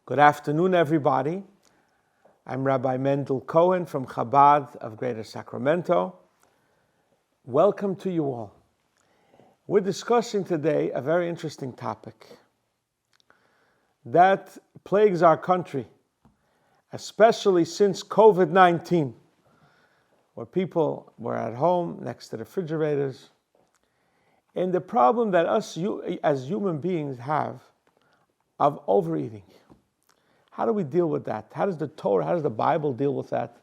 Good afternoon, everybody. I'm Rabbi Mendy Cohen from Chabad of Greater Sacramento. Welcome to you all. We're discussing today a very interesting topic that plagues our country, especially since COVID-19, where people were at home next to the refrigerators, and the problem that us as human beings have of overeating. How do we deal with that? How does the Torah, how does the Bible deal with that?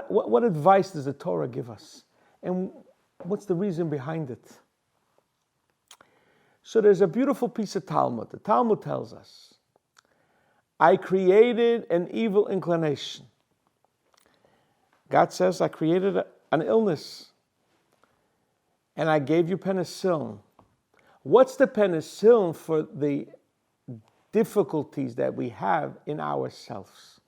What advice does the Torah give us? And what's the reason behind it? So there's a beautiful piece of Talmud. The Talmud tells us, I created an evil inclination. God says, I created an illness. And I gave you penicillin. What's the penicillin for the difficulties that we have in ourselves?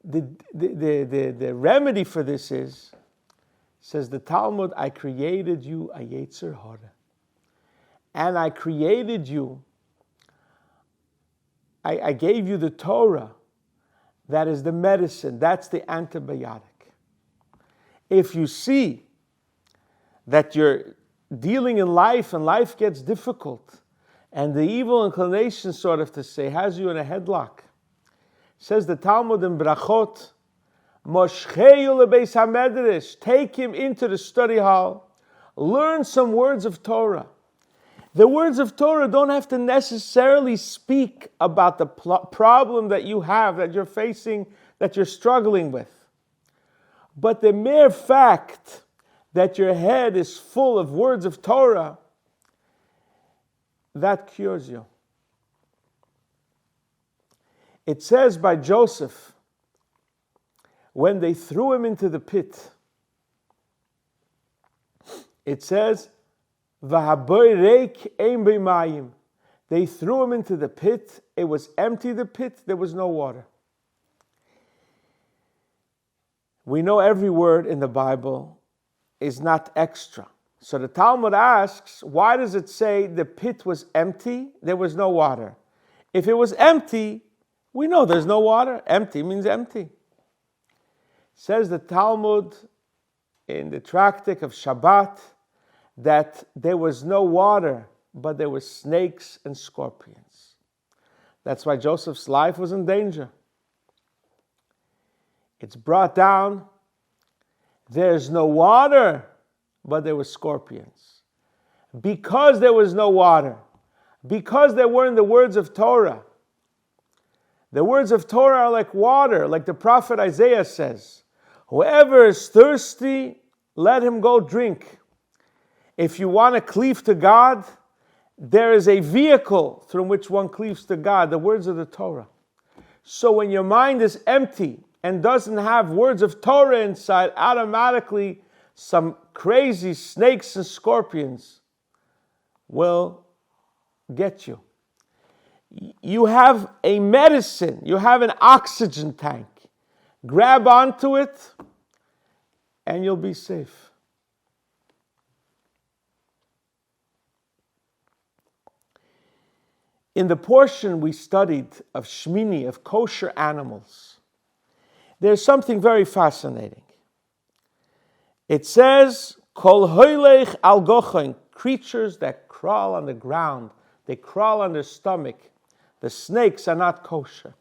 The remedy for this is, says the Talmud, I created you a Yetzer Hara. And I created you, I gave you the Torah, that is the medicine, that's the antibiotic. If you see that you're dealing in life and life gets difficult, and the evil inclination, sort of to say, has you in a headlock. Says the Talmud in Brachot, Moshcheyu lebeis hamedrash, take him into the study hall, learn some words of Torah. The words of Torah don't have to necessarily speak about the problem that you have, that you're facing, that you're struggling with. But the mere fact that your head is full of words of Torah, that cures you. It says by Joseph, when they threw him into the pit, it says, V'haboy reik ein b'mayim. They threw him into the pit. It was empty, the pit. There was no water. We know every word in the Bible is not extra. So the Talmud asks, why does it say the pit was empty, there was no water? If it was empty, we know there's no water. Empty means empty. Says the Talmud in the tractate of Shabbat that there was no water, but there were snakes and scorpions. That's why Joseph's life was in danger. It's brought down, there's no water, but there were scorpions. Because there was no water, because there weren't the words of Torah. The words of Torah are like water, like the prophet Isaiah says. Whoever is thirsty, let him go drink. If you want to cleave to God, there is a vehicle through which one cleaves to God, the words of the Torah. So when your mind is empty and doesn't have words of Torah inside, automatically some crazy snakes and scorpions will get you. You have a medicine, you have an oxygen tank. Grab onto it and you'll be safe. In the portion we studied of Shmini, of kosher animals, there's something very fascinating. It says, Kol hoylech al gochen, creatures that crawl on the ground, they crawl on their stomach. The snakes are not kosher.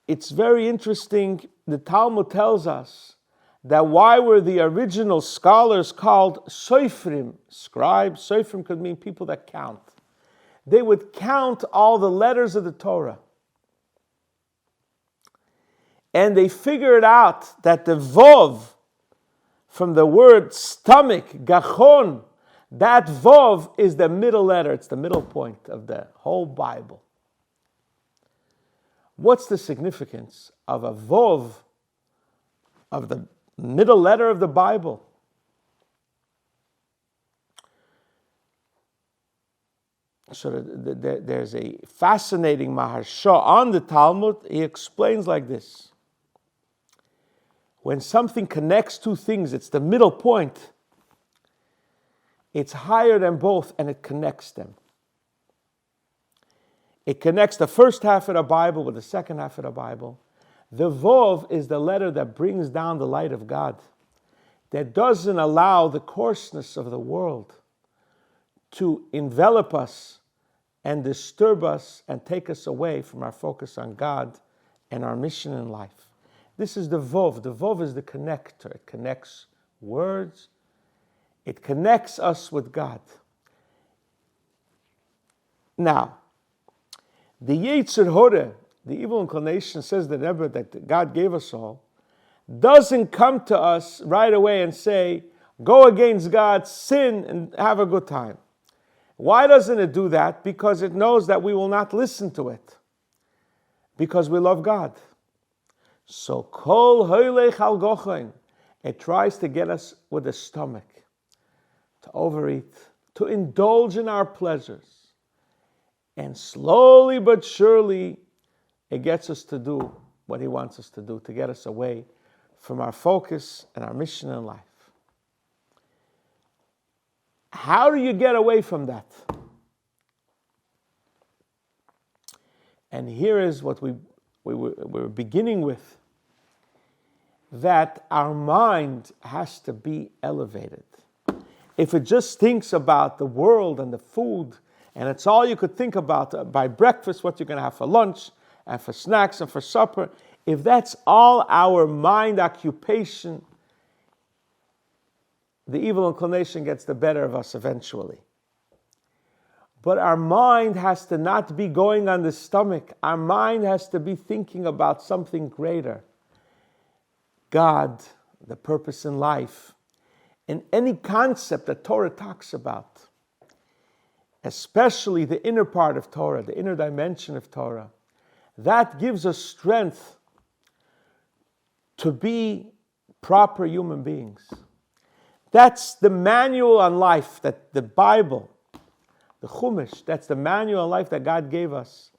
It's very interesting. The Talmud tells us that why were the original scholars called sofrim, scribes? Sofrim could mean people that count. They would count all the letters of the Torah. And they figured out that the Vov, from the word stomach, gachon, that Vov is the middle letter. It's the middle point of the whole Bible. What's the significance of a Vov, of the middle letter of the Bible? So there's a fascinating Maharsha on the Talmud. He explains like this. When something connects two things, it's the middle point. It's higher than both, and it connects them. It connects the first half of the Bible with the second half of the Bible. The Vov is the letter that brings down the light of God, that doesn't allow the coarseness of the world to envelop us and disturb us and take us away from our focus on God and our mission in life. This is the Vov. The Vov is the connector. It connects words. It connects us with God. Now, the Yetzer Hora, the evil inclination, says the Rebbe that God gave us all, doesn't come to us right away and say, go against God, sin, and have a good time. Why doesn't it do that? Because it knows that we will not listen to it. Because we love God. So, kol hoylech al gochen, it tries to get us with a stomach, to overeat, to indulge in our pleasures. And slowly but surely, it gets us to do what he wants us to do, to get us away from our focus and our mission in life. How do you get away from that? And here is what we're beginning with, that our mind has to be elevated. If it just thinks about the world and the food, and it's all you could think about by breakfast, what you're going to have for lunch, and for snacks, and for supper, if that's all our mind occupation, the evil inclination gets the better of us eventually. But our mind has to not be going on the stomach. Our mind has to be thinking about something greater. God, the purpose in life, and any concept that Torah talks about, especially the inner part of Torah, the inner dimension of Torah, that gives us strength to be proper human beings. That's the manual on life that the Bible, the Chumash, that's the manual on life that God gave us,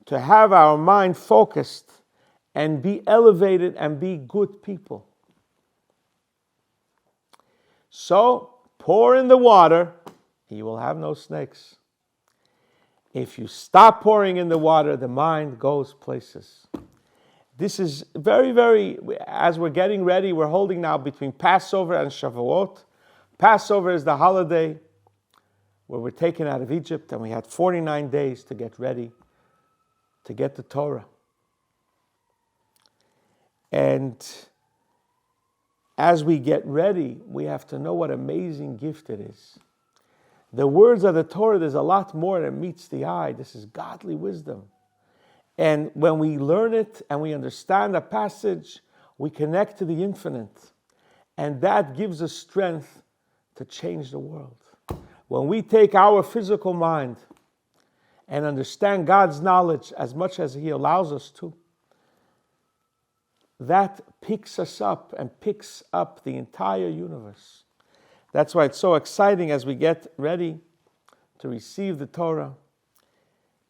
to have our mind focused and be elevated and be good people. So, pour in the water, you will have no snakes. If you stop pouring in the water, the mind goes places. This is very, as we're getting ready, we're holding now between Passover and Shavuot. Passover is the holiday where we're taken out of Egypt, and we had 49 days to get ready to get the Torah. And as we get ready, we have to know what amazing gift it is. The words of the Torah, there's a lot more that meets the eye. This is godly wisdom. And when we learn it and we understand a passage, we connect to the infinite. And that gives us strength to change the world. When we take our physical mind and understand God's knowledge as much as He allows us to, that picks us up and picks up the entire universe. That's why it's so exciting as we get ready to receive the Torah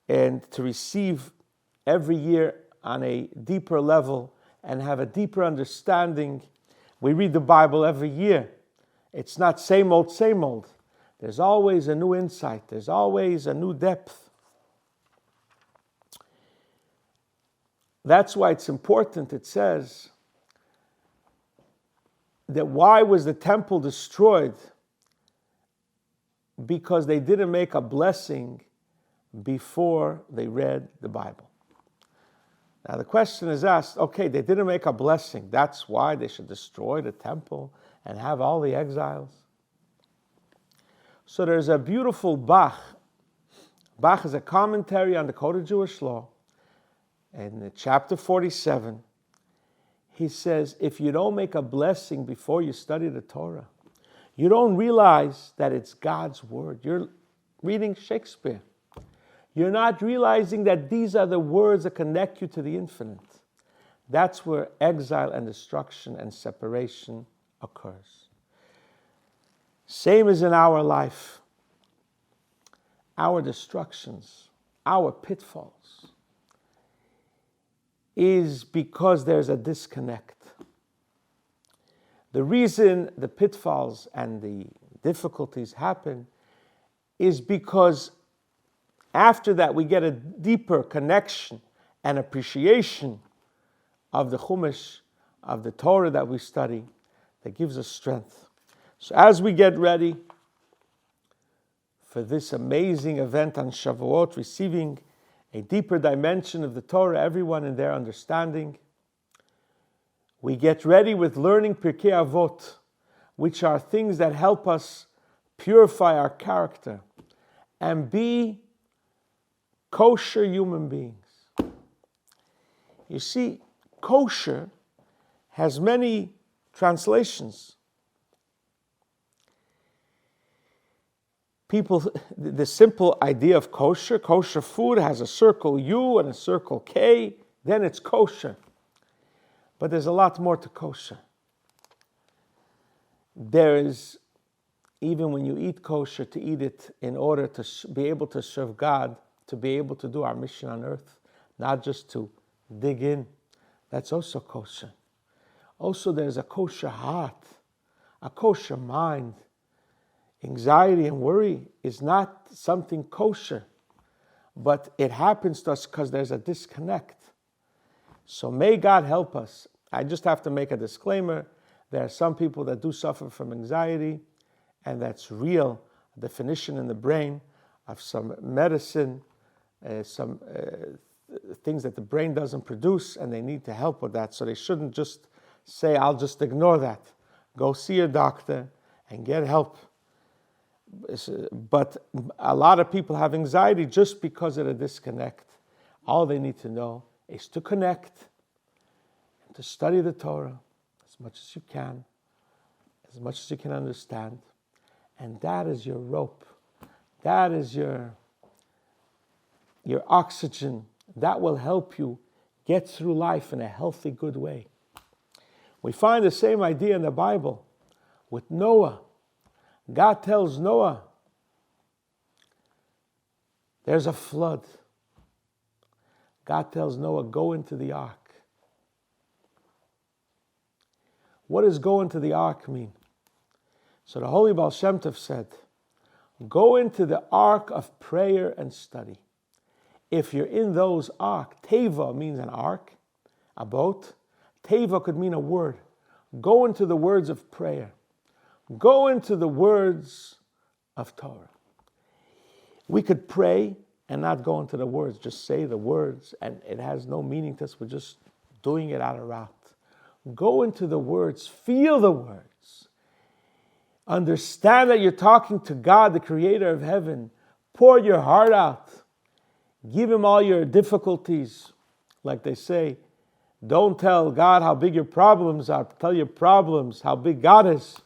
and to receive every year on a deeper level and have a deeper understanding. We read the Bible every year. It's not same old, same old. There's always a new insight. There's always a new depth. That's why it's important. It says that why was the temple destroyed? Because they didn't make a blessing before they read the Bible. Now the question is asked, okay, they didn't make a blessing. That's why they should destroy the temple and have all the exiles. So there's a beautiful Bach. Bach is a commentary on the Code of Jewish Law. And in chapter 47, he says, if you don't make a blessing before you study the Torah, you don't realize that it's God's word. You're reading Shakespeare. You're not realizing that these are the words that connect you to the infinite. That's where exile and destruction and separation occurs. Same as in our life. Our destructions, our pitfalls, is because there's a disconnect. The reason the pitfalls and the difficulties happen is because after that we get a deeper connection and appreciation of the Chumash, of the Torah that we study, that gives us strength. So as we get ready for this amazing event on Shavuot, receiving a deeper dimension of the Torah, everyone in their understanding, we get ready with learning Pirkei Avot, which are things that help us purify our character and be kosher human beings. You see, kosher has many translations. People, the simple idea of kosher food has a circle U and a circle K, then it's kosher. But there's a lot more to kosher. There is, even when you eat kosher, to eat it in order to be able to serve God, to be able to do our mission on earth, not just to dig in. That's also kosher. Also, there's a kosher heart, a kosher mind. Anxiety and worry is not something kosher, but it happens to us because there's a disconnect. So may God help us. I just have to make a disclaimer. There are some people that do suffer from anxiety, and that's real. A definition in the brain of some medicine, some things that the brain doesn't produce, and they need to help with that. So they shouldn't just say, I'll just ignore that. Go see a doctor and get help. But a lot of people have anxiety just because of a disconnect. All they need to know is to connect and to study the Torah as much as you can, as much as you can understand. And that is your rope. That is your oxygen. That will help you get through life in a healthy, good way. We find the same idea in the Bible with Noah. God tells Noah, there's a flood. God tells Noah, go into the ark. What does go into the ark mean? So the Holy Baal Shem Tov said, go into the ark of prayer and study. If you're in those ark, teva means an ark, a boat. Teva could mean a word. Go into the words of prayer. Go into the words of Torah. We could pray and not go into the words, just say the words, and it has no meaning to us. We're just doing it out of route. Go into the words, feel the words. Understand that you're talking to God, the creator of heaven. Pour your heart out. Give him all your difficulties. Like they say, don't tell God how big your problems are. Tell your problems how big God is.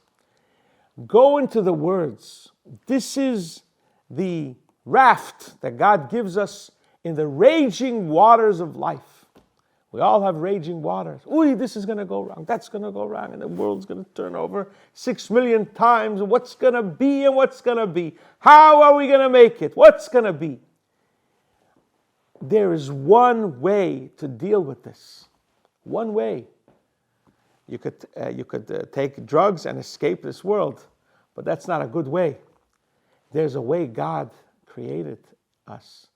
Go into the words. This is the raft that God gives us in the raging waters of life. We all have raging waters. Ooh, this is going to go wrong. That's going to go wrong. And the world's going to turn over 6 million times. What's going to be and what's going to be? How are we going to make it? What's going to be? There is one way to deal with this. One way. You could take drugs and escape this world, but that's not a good way. There's a way God created us.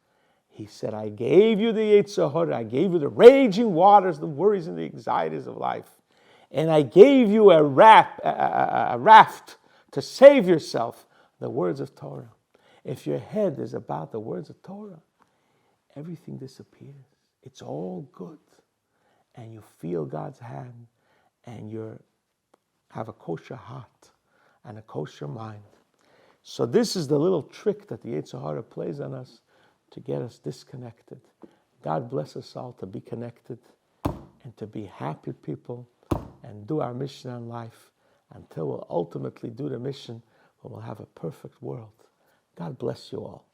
He said, I gave you the Yetzer Hara, I gave you the raging waters, the worries and the anxieties of life. And I gave you a raft to save yourself, the words of Torah. If your head is about the words of Torah, everything disappears. It's all good. And you feel God's hand, and you have a kosher heart and a kosher mind. So this is the little trick that the Yetzer Hara plays on us to get us disconnected. God bless us all to be connected and to be happy people and do our mission on life until we'll ultimately do the mission where we'll have a perfect world. God bless you all.